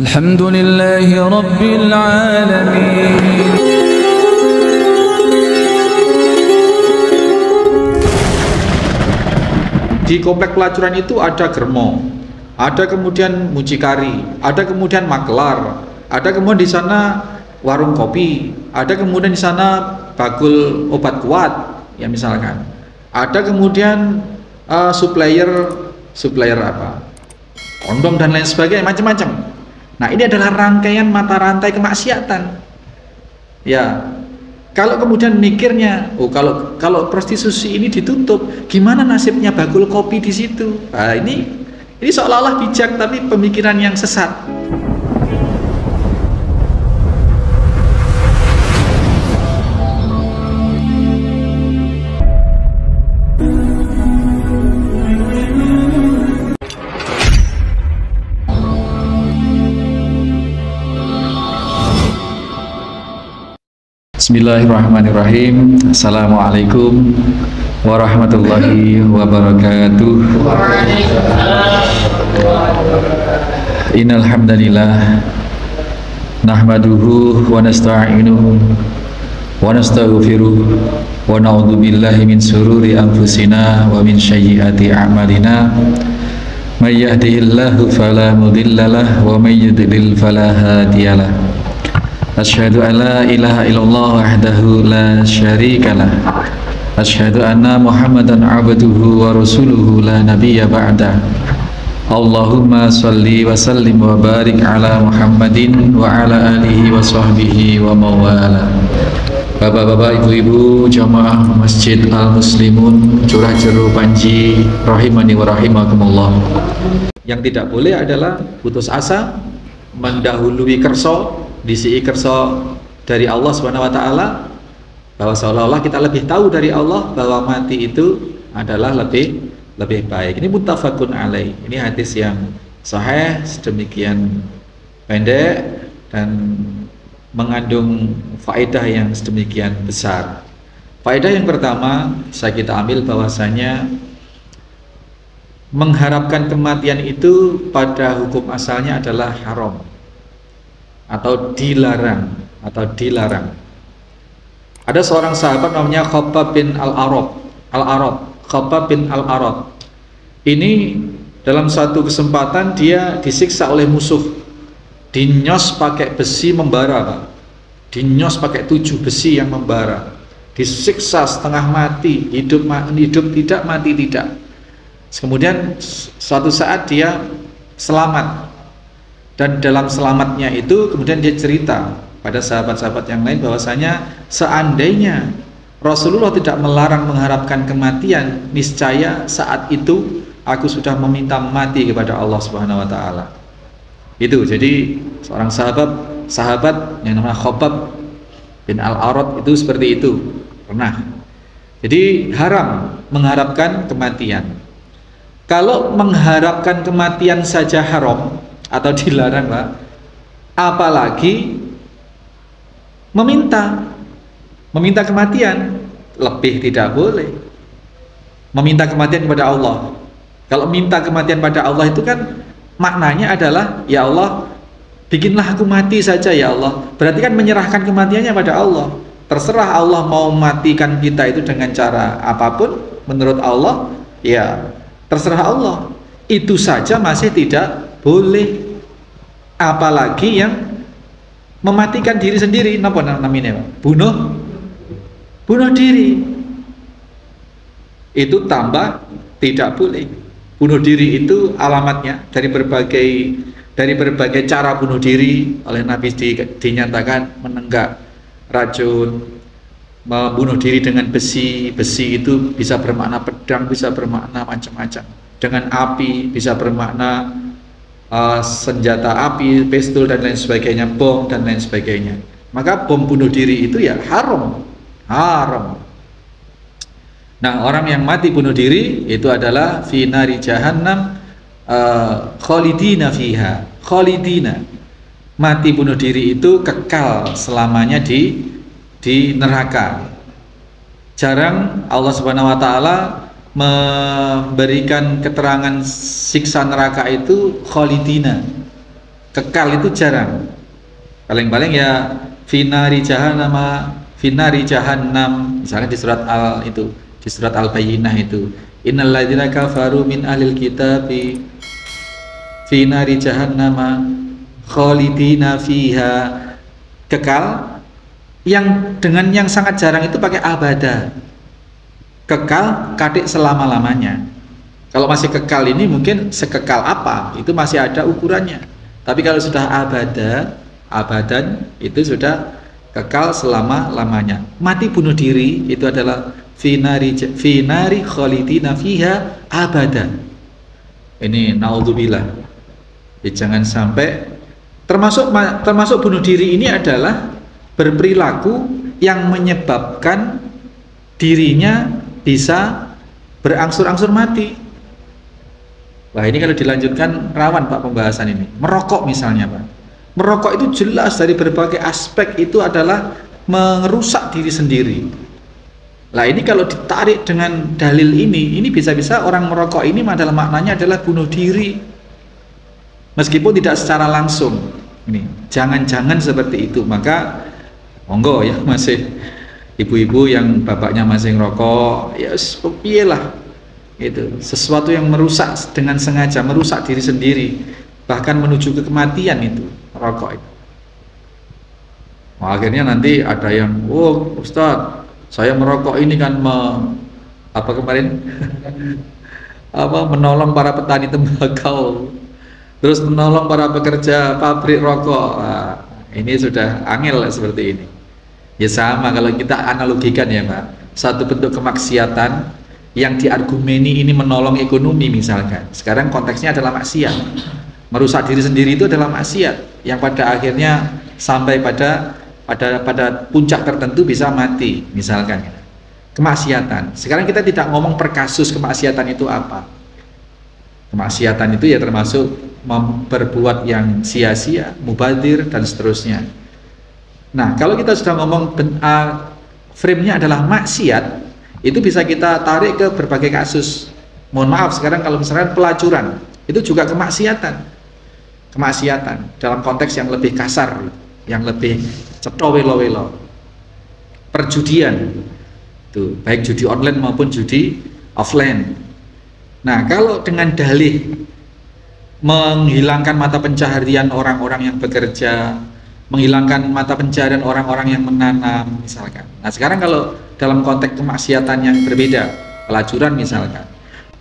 Alhamdulillahi Rabbil Alamin. Di komplek pelacuran itu ada Germo, ada kemudian mucikari, ada kemudian maklar, ada kemudian di sana warung kopi, ada kemudian di sana bakul obat kuat, ya misalkan, ada kemudian supplier apa, kondom dan lain sebagainya, macam-macam. Nah, ini adalah rangkaian mata rantai kemaksiatan. Ya, kalau kemudian mikirnya, oh kalau prostitusi ini ditutup, gimana nasibnya bakul kopi di situ? Nah, ini seolah-olah bijak tapi pemikiran yang sesat. Bismillahirrahmanirrahim. Assalamualaikum warahmatullahi wabarakatuh. Innal hamdalillah nahmaduhu wa nasta'inuhu wa nastaghfiruh wa na'udzu billahi min shururi anfusina wa min sayyiati a'malina. May yahdihillahu fala mudhillalah wa may yudlil fala hadiyalah. Asyhadu an la ilaha illallah wahdahu la syarikalah. Asyhadu anna Muhammadan abduhu wa rasuluhu la nabiyya ba'dah. Allahumma shalli wa sallim wa barik ala Muhammadin wa ala alihi wa sahbihi wa mawala. Bapak-bapak, ibu-ibu, jamaah Masjid Al-Muslimun Curah Jeru Panji rahimani wa rahimakumullah. Yang tidak boleh adalah putus asa, mendahului kerso, disi kerso dari Allah Subhanahu wa taala, bahwa seolah-olah kita lebih tahu dari Allah bahwa mati itu adalah lebih baik. Ini muttafaqun alaih. Ini hadis yang sahih, sedemikian pendek dan mengandung faedah yang sedemikian besar. Faedah yang pertama bisa kita ambil bahwasanya mengharapkan kematian itu pada hukum asalnya adalah haram atau dilarang. Ada seorang sahabat namanya Khabbab bin Al-Arab. Khabbab bin Al-Arab ini dalam satu kesempatan dia disiksa oleh musuh, dinyos pakai besi membara, Pak. Dinyos pakai 7 besi yang membara, disiksa setengah mati, hidup tidak, mati tidak. Kemudian suatu saat dia selamat. Dan dalam selamatnya itu kemudian dia cerita pada sahabat-sahabat yang lain bahwasanya seandainya Rasulullah tidak melarang mengharapkan kematian, niscaya saat itu aku sudah meminta mati kepada Allah Subhanahu wa taala. Itu jadi seorang sahabat yang namanya Khabbab bin Al-Arad itu seperti itu, pernah. Jadi haram mengharapkan kematian. Kalau mengharapkan kematian saja haram atau dilarang, Pak, apalagi meminta kematian, lebih tidak boleh. Meminta kematian kepada Allah, kalau minta kematian pada Allah itu kan maknanya adalah, ya Allah, bikinlah aku mati saja ya Allah. Berarti kan menyerahkan kematiannya pada Allah. Terserah Allah mau matikan kita itu dengan cara apapun, menurut Allah, ya terserah Allah. Itu saja masih tidak boleh, apalagi yang mematikan diri sendiri. Napa namanya, Pak? Bunuh diri. Itu tambah tidak boleh. Bunuh diri itu alamatnya dari berbagai cara bunuh diri oleh Nabi dinyatakan menenggak racun, membunuh diri dengan besi itu bisa bermakna pedang, bisa bermakna macam-macam. Dengan api bisa bermakna senjata api, pistol dan lain sebagainya, bom dan lain sebagainya. Maka bom bunuh diri itu ya haram. Nah, orang yang mati bunuh diri itu adalah fi nari jahannam khalidina fiha. Khalidina, mati bunuh diri itu kekal selamanya di neraka. Jarang Allah Subhanahu wa taala memberikan keterangan siksa neraka itu khalidina. Kekal itu jarang. Paling-paling ya finari jahannam, misalnya di surat Al-Bayyinah itu, innal ladzina kafaru min ahlil kitabi finari jahannam khalidina fiha. Kekal yang dengan yang sangat jarang itu pakai abada. Kekal katik selama-lamanya. Kalau masih kekal ini mungkin sekekal apa, itu masih ada ukurannya. Tapi kalau sudah abadan itu sudah kekal selama-lamanya. Mati bunuh diri itu adalah finari khalidina fiha abadan. Ini naudzubillah. Jangan sampai termasuk bunuh diri ini adalah berperilaku yang menyebabkan dirinya bisa berangsur-angsur mati. Wah, ini kalau dilanjutkan rawan Pak pembahasan ini. Merokok misalnya Pak. Merokok itu jelas dari berbagai aspek itu adalah merusak diri sendiri. Nah ini kalau ditarik dengan dalil ini bisa-bisa orang merokok ini adalah maknanya adalah bunuh diri. Meskipun tidak secara langsung. Ini jangan-jangan seperti itu. Maka monggo ya masih ibu-ibu yang bapaknya masih ngerokok, ya piyelah. Itu sesuatu yang merusak dengan sengaja, merusak diri sendiri, bahkan menuju ke kematian itu rokok itu. Nah, akhirnya nanti ada yang, oh Ustadz, saya merokok ini kan menolong para petani tembakau, terus menolong para pekerja pabrik rokok. Nah, ini sudah angel seperti ini. Ya sama kalau kita analogikan ya Pak, satu bentuk kemaksiatan yang diargumeni ini menolong ekonomi misalkan. Sekarang konteksnya adalah maksiat. Merusak diri sendiri itu adalah maksiat yang pada akhirnya sampai pada puncak tertentu bisa mati misalkan. Kemaksiatan. Sekarang kita tidak ngomong per kasus kemaksiatan itu apa. Kemaksiatan itu ya termasuk berbuat yang sia-sia, mubadir dan seterusnya. Nah, kalau kita sudah ngomong frame-nya adalah maksiat, itu bisa kita tarik ke berbagai kasus. Mohon maaf, sekarang kalau misalkan pelacuran itu juga kemaksiatan dalam konteks yang lebih kasar, yang lebih cetha welo-welo. Perjudian itu baik judi online maupun judi offline. Nah, kalau dengan dalih menghilangkan mata pencaharian orang-orang yang bekerja, menghilangkan mata pencaharian orang-orang yang menanam misalkan. Nah, sekarang kalau dalam konteks kemaksiatan yang berbeda, pelacuran misalkan.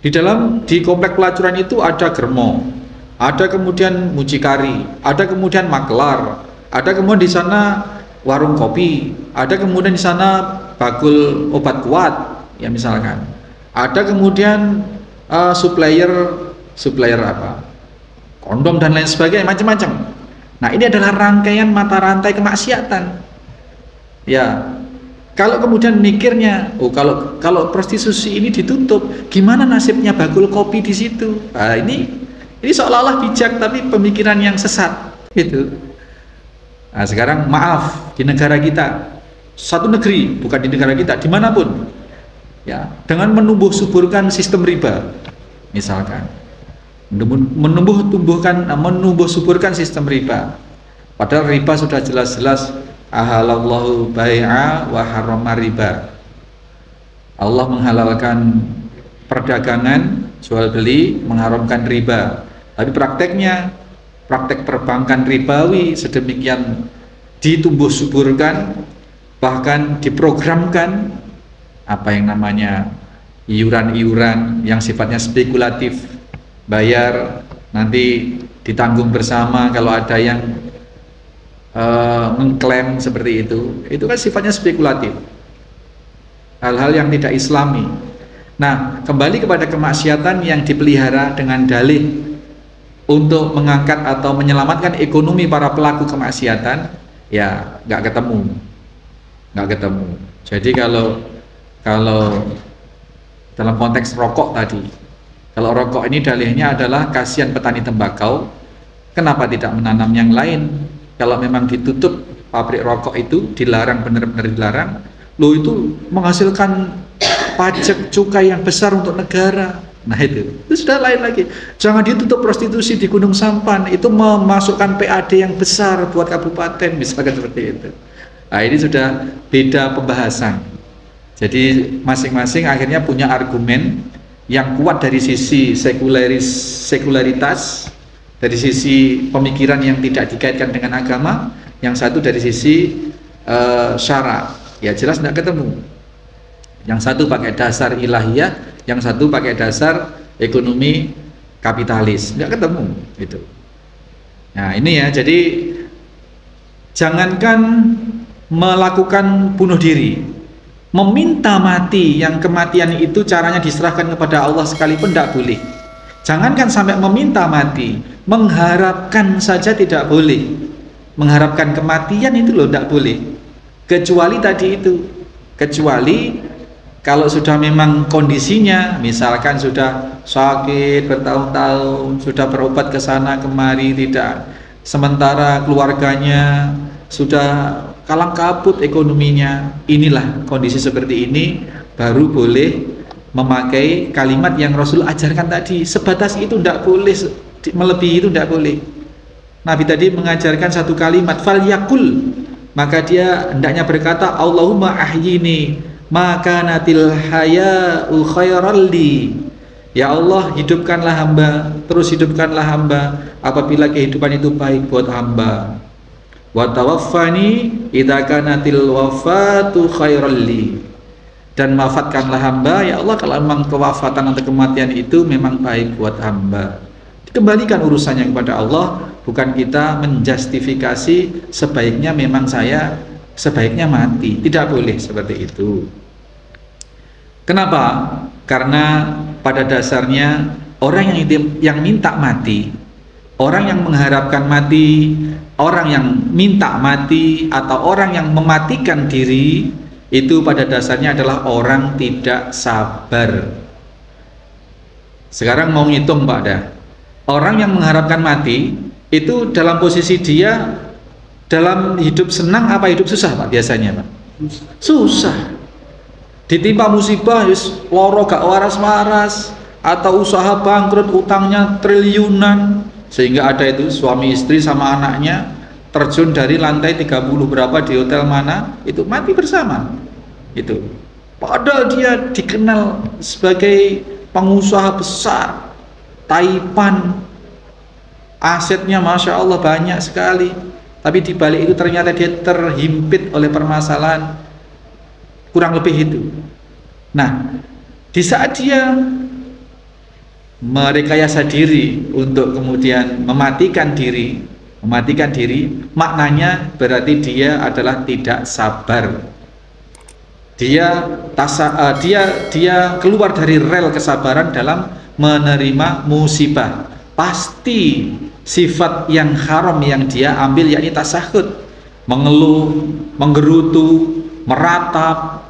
Di komplek pelacuran itu ada germo, ada kemudian mucikari, ada kemudian maklar, ada kemudian di sana warung kopi, ada kemudian di sana bakul obat kuat, ya misalkan. Ada kemudian supplier apa? Kondom dan lain sebagainya, macam-macam. Nah, ini adalah rangkaian mata rantai kemaksiatan. Ya. Kalau kemudian mikirnya, oh kalau prostitusi ini ditutup, gimana nasibnya bakul kopi di situ? Nah, ini seolah-olah bijak tapi pemikiran yang sesat gitu. Nah, sekarang maaf, di negara kita, satu negeri, bukan di negara kita, dimanapun ya, dengan menumbuh suburkan sistem riba misalkan, menumbuh suburkan sistem riba, padahal riba sudah jelas-jelas ahalallahu bai'a wa harrama riba. Allah menghalalkan perdagangan, jual beli, mengharamkan riba. Tapi praktek perbankan ribawi sedemikian ditumbuh suburkan, bahkan diprogramkan apa yang namanya iuran-iuran yang sifatnya spekulatif, bayar nanti ditanggung bersama kalau ada yang mengklaim seperti itu kan sifatnya spekulatif, hal-hal yang tidak islami. Nah, kembali kepada kemaksiatan yang dipelihara dengan dalih untuk mengangkat atau menyelamatkan ekonomi para pelaku kemaksiatan, ya nggak ketemu. Jadi kalau dalam konteks rokok tadi, kalau rokok ini dalihnya adalah kasihan petani tembakau, kenapa tidak menanam yang lain? Kalau memang ditutup pabrik rokok itu, dilarang, benar-benar dilarang, lo itu menghasilkan pajak cukai yang besar untuk negara. Nah itu sudah lain lagi. Jangan ditutup prostitusi di Gunung Sampan, itu memasukkan PAD yang besar buat kabupaten, misalkan seperti itu. Nah ini sudah beda pembahasan. Jadi masing-masing akhirnya punya argumen yang kuat dari sisi sekularitas, dari sisi pemikiran yang tidak dikaitkan dengan agama, yang satu dari sisi syara. Ya jelas tidak ketemu. Yang satu pakai dasar ilahiyah, yang satu pakai dasar ekonomi kapitalis, nggak ketemu gitu. Nah ini ya, jadi jangankan melakukan bunuh diri, meminta mati, yang kematian itu caranya diserahkan kepada Allah sekalipun tidak boleh. Jangankan sampai meminta mati, mengharapkan saja tidak boleh. Mengharapkan kematian itu loh tidak boleh. Kecuali tadi itu, kecuali kalau sudah memang kondisinya, misalkan sudah sakit bertahun-tahun, sudah berobat ke sana kemari tidak, sementara keluarganya sudah kalang kabut ekonominya, inilah kondisi seperti ini, baru boleh memakai kalimat yang Rasul ajarkan tadi. Sebatas itu tidak boleh, melebihi itu tidak boleh. Nabi tadi mengajarkan satu kalimat, fal yakul, maka dia hendaknya berkata, Allahumma ahyini maka natil haya'u khairalli. Ya Allah, hidupkanlah hamba, terus hidupkanlah hamba apabila kehidupan itu baik buat hamba. Wa tawaffani idza kanatil wafatu khairalli. Dan wafatkanlah hamba, ya Allah, kalau memang kewafatan atau kematian itu memang baik buat hamba. Dikembalikan urusannya kepada Allah, bukan kita menjustifikasi sebaiknya memang saya sebaiknya mati. Tidak boleh seperti itu. Kenapa? Karena pada dasarnya orang yang minta mati, orang yang mengharapkan mati, orang yang minta mati, atau orang yang mematikan diri, itu pada dasarnya adalah orang tidak sabar. Sekarang mau ngitung Pak dah. Orang yang mengharapkan mati itu dalam posisi dia dalam hidup senang apa hidup susah Pak biasanya Pak? Susah. Ditimpa musibah yus loro gak waras-waras, atau usaha bangkrut, utangnya triliunan, sehingga ada itu suami istri sama anaknya terjun dari lantai 30 berapa di hotel mana, itu mati bersama. Itu padahal dia dikenal sebagai pengusaha besar, Taipan, asetnya Masya Allah banyak sekali, tapi di balik itu ternyata dia terhimpit oleh permasalahan, kurang lebih itu. Nah, di saat dia merekayasa diri untuk kemudian mematikan diri, maknanya berarti dia adalah tidak sabar. Dia keluar dari rel kesabaran dalam menerima musibah. Pasti sifat yang haram yang dia ambil yakni tasahud, mengeluh, menggerutu, meratap,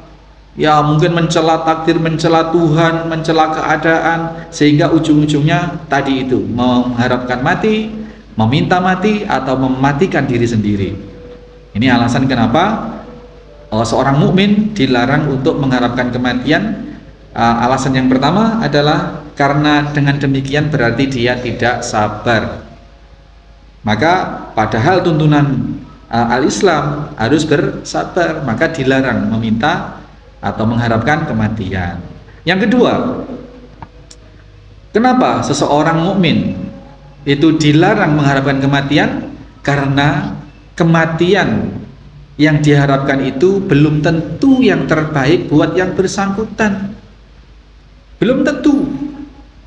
ya mungkin mencela takdir, mencela Tuhan, mencela keadaan, sehingga ujung-ujungnya tadi itu mengharapkan mati, meminta mati, atau mematikan diri sendiri. Ini alasan kenapa seorang mukmin dilarang untuk mengharapkan kematian. Alasan yang pertama adalah karena dengan demikian berarti dia tidak sabar. Maka padahal tuntunan al-Islam harus bersabar, maka dilarang meminta atau mengharapkan kematian. Yang kedua, kenapa seseorang mukmin itu dilarang mengharapkan kematian? Karena kematian yang diharapkan itu belum tentu yang terbaik buat yang bersangkutan. Belum tentu.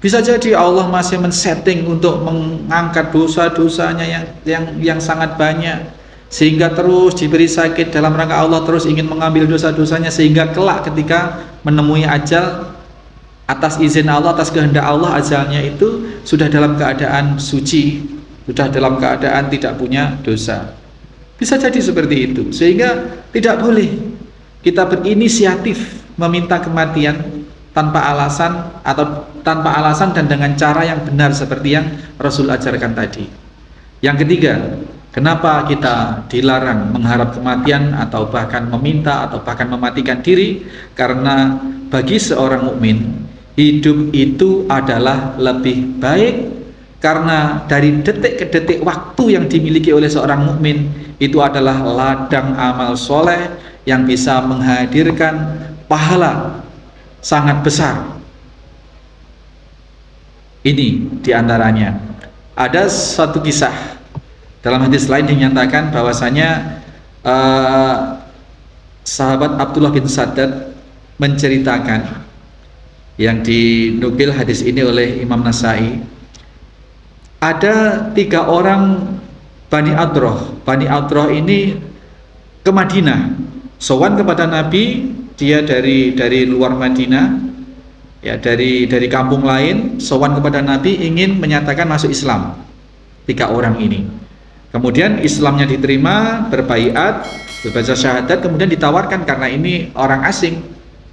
Bisa jadi Allah masih men-setting untuk mengangkat dosa-dosanya yang sangat banyak, sehingga terus diberi sakit dalam rangka Allah terus ingin mengambil dosa-dosanya, sehingga kelak ketika menemui ajal atas izin Allah, atas kehendak Allah, ajalnya itu sudah dalam keadaan suci, sudah dalam keadaan tidak punya dosa. Bisa jadi seperti itu, sehingga tidak boleh kita berinisiatif meminta kematian tanpa alasan dan dengan cara yang benar seperti yang Rasul ajarkan tadi. Yang ketiga, kenapa kita dilarang mengharap kematian atau bahkan meminta atau bahkan mematikan diri? Karena bagi seorang mukmin hidup itu adalah lebih baik, karena dari detik ke detik waktu yang dimiliki oleh seorang mukmin itu adalah ladang amal soleh yang bisa menghadirkan pahala sangat besar. Ini diantaranya. Ada satu kisah dalam hadis lain dinyatakan bahwasanya sahabat Abdullah bin Saddad menceritakan, yang dinukil hadis ini oleh Imam Nasai, ada 3 orang Bani Adroh. Bani Adroh ini ke Madinah, sowan kepada Nabi. Dia dari luar Madinah, ya, dari kampung lain, sowan kepada Nabi ingin menyatakan masuk Islam. 3 orang ini, kemudian Islamnya diterima, berbaiat, berbaca syahadat, kemudian ditawarkan karena ini orang asing,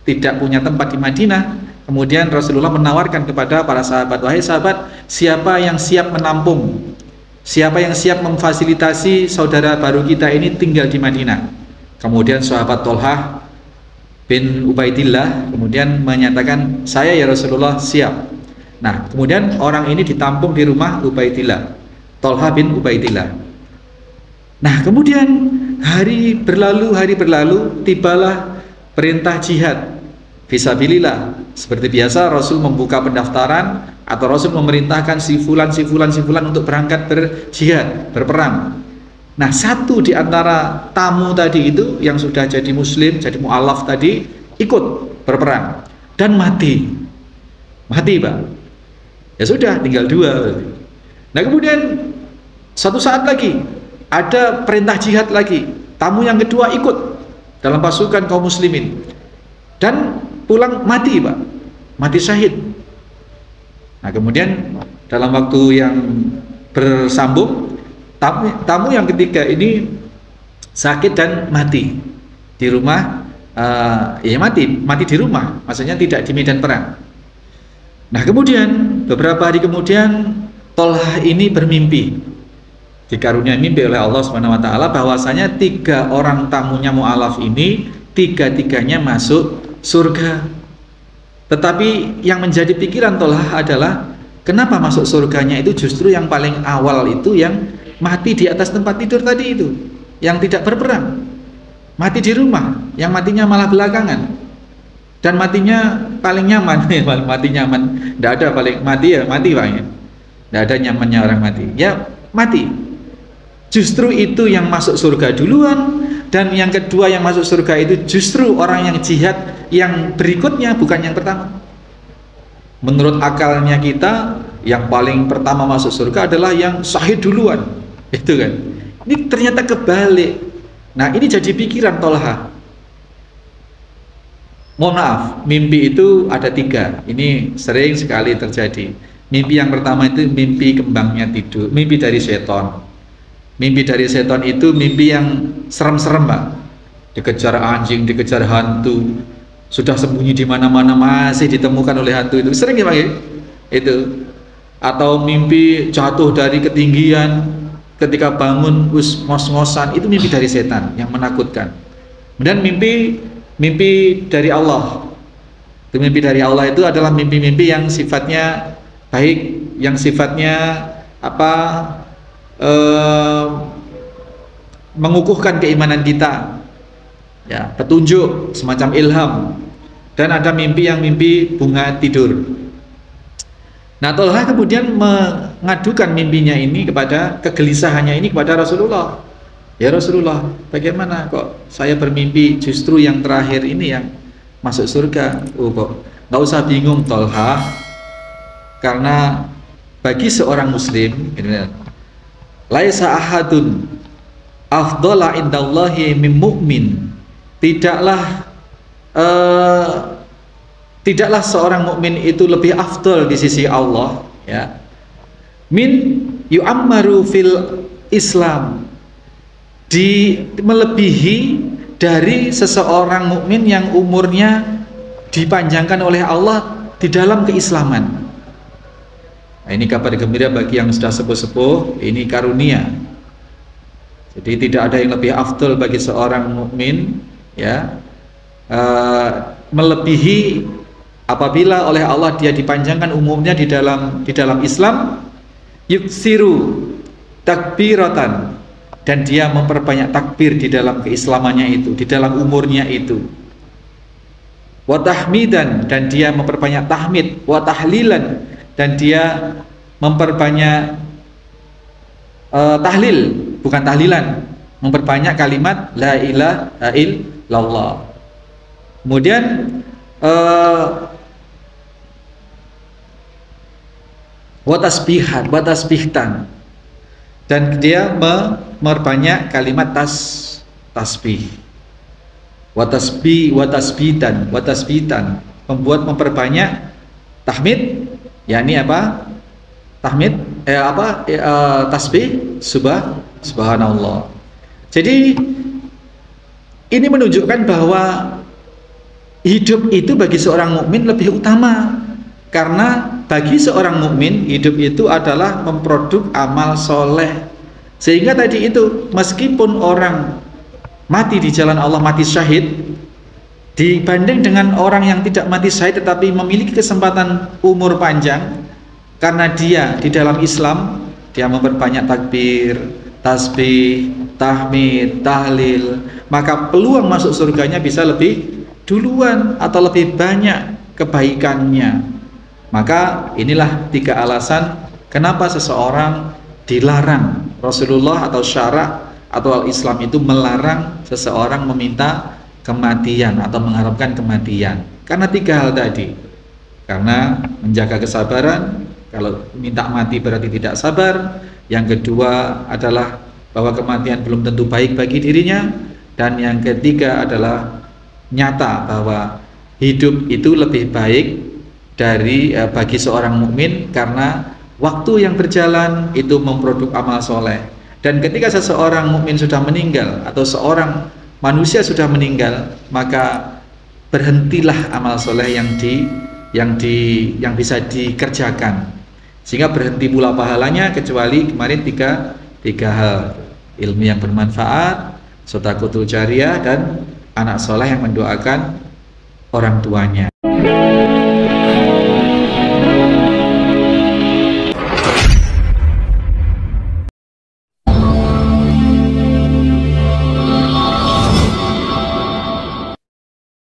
tidak punya tempat di Madinah. Kemudian Rasulullah menawarkan kepada para sahabat, wahai sahabat, siapa yang siap menampung, siapa yang siap memfasilitasi saudara baru kita ini tinggal di Madinah? Kemudian sahabat Tolhah bin Ubaidillah kemudian menyatakan, saya ya Rasulullah siap. Nah, kemudian orang ini ditampung di rumah Ubaidillah, Tolhah bin Ubaidillah. Nah, kemudian hari berlalu, tibalah perintah jihad fisabilillah. Seperti biasa Rasul membuka pendaftaran atau Rasul memerintahkan si fulan untuk berangkat berjihad, berperang. Nah, satu di antara tamu tadi itu yang sudah jadi muslim, jadi mu'alaf tadi, ikut berperang dan mati, Pak. Ya sudah, tinggal 2. Nah, kemudian satu saat lagi ada perintah jihad lagi, tamu yang kedua ikut dalam pasukan kaum muslimin dan pulang mati, Pak, mati syahid. Nah, kemudian dalam waktu yang bersambung, tamu yang ketiga ini sakit dan mati di rumah, ya mati di rumah, maksudnya tidak di medan perang. Nah, kemudian beberapa hari kemudian Tolhah ini bermimpi, dikaruniai mimpi oleh Allah SWT bahwasanya 3 orang tamunya mu'alaf ini 3-tiganya masuk surga. Tetapi yang menjadi pikiran Tolhah adalah, kenapa masuk surganya itu justru yang paling awal itu yang mati di atas tempat tidur tadi itu, yang tidak berperang, mati di rumah, yang matinya malah belakangan, dan matinya paling nyaman. Mati nyaman, tidak ada paling mati, ya mati, Pak, ya. Tidak ada nyamannya orang mati, ya mati. Justru itu yang masuk surga duluan, dan yang kedua yang masuk surga itu justru orang yang jihad yang berikutnya, bukan yang pertama. Menurut akalnya kita, yang paling pertama masuk surga adalah yang syahid duluan, itu kan. Ini ternyata kebalik. Nah, ini jadi pikiran Tolhah. Mohon maaf, mimpi itu ada 3. Ini sering sekali terjadi. Mimpi yang pertama itu mimpi kembangnya tidur, mimpi dari seton. Mimpi dari seton itu mimpi yang serem-serem, Pak. Dikejar anjing, dikejar hantu, sudah sembunyi di mana-mana masih ditemukan oleh hantu itu. Sering ya, Pak, ya? Itu. Atau mimpi jatuh dari ketinggian, ketika bangun ngos-ngosan, itu mimpi dari setan yang menakutkan. Dan mimpi dari Allah. Itu mimpi dari Allah itu adalah mimpi-mimpi yang sifatnya baik, yang sifatnya mengukuhkan keimanan kita, ya, petunjuk, semacam ilham. Dan ada mimpi yang mimpi bunga tidur. Nah, Tolhah kemudian mengadukan mimpinya ini kepada, kegelisahannya ini kepada Rasulullah. Ya Rasulullah, bagaimana kok saya bermimpi justru yang terakhir ini yang masuk surga? Kok nggak usah bingung, Tolhah, karena bagi seorang muslim, laisa ahadun afdhala indallahi min mu'min. Tidaklah seorang mukmin itu lebih afdal di sisi Allah, ya, min yu'ammaru fil Islam, melebihi dari seseorang mukmin yang umurnya dipanjangkan oleh Allah di dalam keislaman. Nah, ini kabar gembira bagi yang sudah sepuh-sepuh, ini karunia. Jadi tidak ada yang lebih afdal bagi seorang mukmin, ya, melebihi apabila oleh Allah dia dipanjangkan umurnya di dalam Islam, yuksiru takbiratan, dan dia memperbanyak takbir di dalam keislamannya itu, di dalam umurnya itu. Wa tahmidan, dan dia memperbanyak tahmid. Wa tahlilan, dan dia memperbanyak tahlil, bukan tahlilan, memperbanyak kalimat la ilaha illallah. Kemudian wa tasbihtan, dan dia memperbanyak kalimat tasbih. Wa tasbitan, memperbanyak tahmid, yakni apa? Tahmid tasbih subhanallah. Jadi ini menunjukkan bahwa hidup itu bagi seorang mukmin lebih utama, karena bagi seorang mukmin hidup itu adalah memproduk amal soleh. Sehingga tadi itu, meskipun orang mati di jalan Allah, mati syahid, dibanding dengan orang yang tidak mati syahid tetapi memiliki kesempatan umur panjang, karena dia di dalam Islam, dia memperbanyak takbir, tasbih, tahmid, tahlil, maka peluang masuk surganya bisa lebih duluan atau lebih banyak kebaikannya. Maka inilah 3 alasan kenapa seseorang dilarang. Rasulullah atau syara atau al-Islam itu melarang seseorang meminta kematian atau mengharapkan kematian, karena 3 hal tadi. Karena menjaga kesabaran, kalau minta mati berarti tidak sabar. Yang kedua adalah bahwa kematian belum tentu baik bagi dirinya. Dan yang ketiga adalah nyata bahwa hidup itu lebih baik bagi seorang mukmin, karena waktu yang berjalan itu memproduk amal soleh. Dan ketika seseorang mukmin sudah meninggal atau seorang manusia sudah meninggal, maka berhentilah amal soleh yang bisa dikerjakan, sehingga berhenti pula pahalanya, kecuali kemarin tiga hal: ilmu yang bermanfaat, sedekah jariyah, dan anak soleh yang mendoakan orang tuanya.